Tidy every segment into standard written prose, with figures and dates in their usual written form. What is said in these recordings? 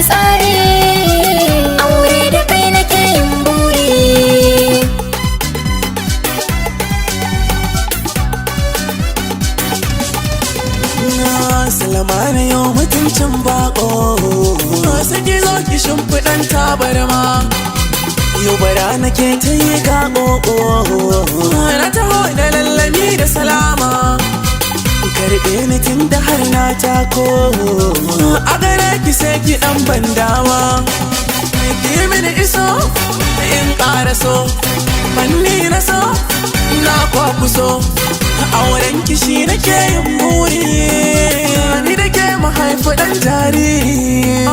tsari, aure da kai nake yin buri. Salama na yau mutuncin bako, saki zo ki shimfiɗan tabarma. Yau bara nake ta yi ga ƙoƙo, na taho da lallami da salama. Karɓe ni tun da har na tako, a gare ki sai ki ɗan ban dama. Ki mini iso in ƙara so, fanni na so na kwakuso. Auren ki shi nake yin buri, ni da ke mu haifi ɗan jariri.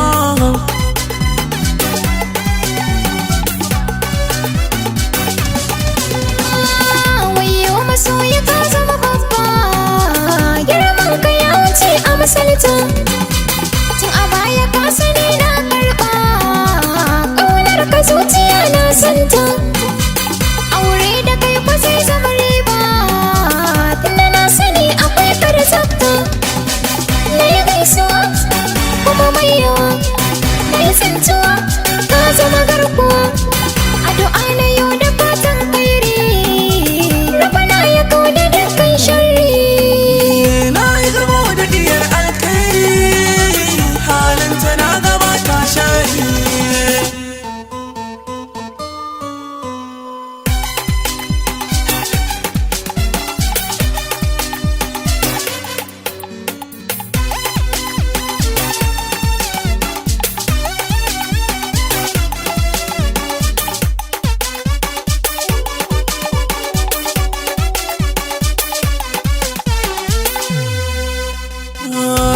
Wayo masoyi ka zama babba, girman ka ya wuce a misalta. Tun a baya ka sani na karɓa, ƙaunar ka zuciya na santa. Aure da kai kwa zai zama riba, tunda na sani akwai karzabta. Na yi gaisuwa kuma mai yawa, na yi tsintuwa ka zama garkuwa. Addu'a na yau da fatan kairi, Rabbana ya kauda dukkan sharri. Na yi gamo da diyar alkairi, halinta na gaba ta shari.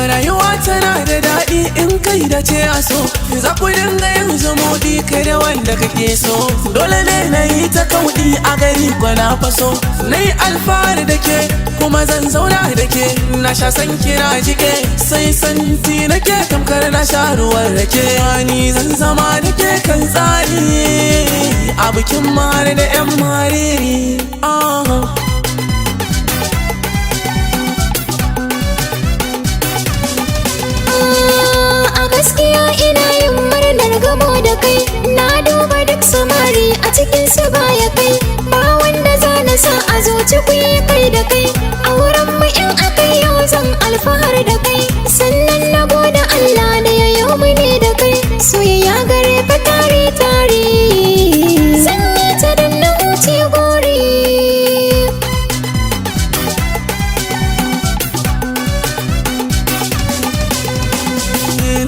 Rayuwa tana da daɗi in kai da ce a so, za ku dinga yin zumuɗi kai da wanda kake so. Dole ne na yi ta kauɗi a gari kwana faso, na yi alfahari da ke kuma zan zauna da ke. Na sha san kira jike sai santi nake tamkar na sha ruwan rake. Ni zan zama da ke kan tsari a bikin mare da 'yan mariri. A gaskiya ina yin murnar gamo da kai, na duba duk samari a cikin su baya kai. Ba wanda za na sa a zuci ku yi kai da kai, a wurin mu in akai yau zan alfahar da kai. Sannan na gode Allah da ya yau mu ne da kai, soyayya gare ka tare tare, zan yi ta dan na huce gori.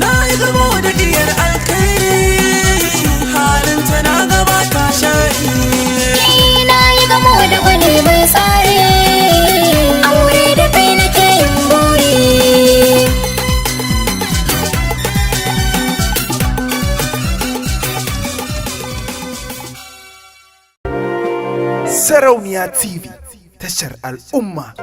Na yi gamo da diyar alkairi, halinta na gaba ta shari. Na yi gamo da wani mai tsari, aure da kai nake yin buri. Sarauniya TV, tashar al'umma.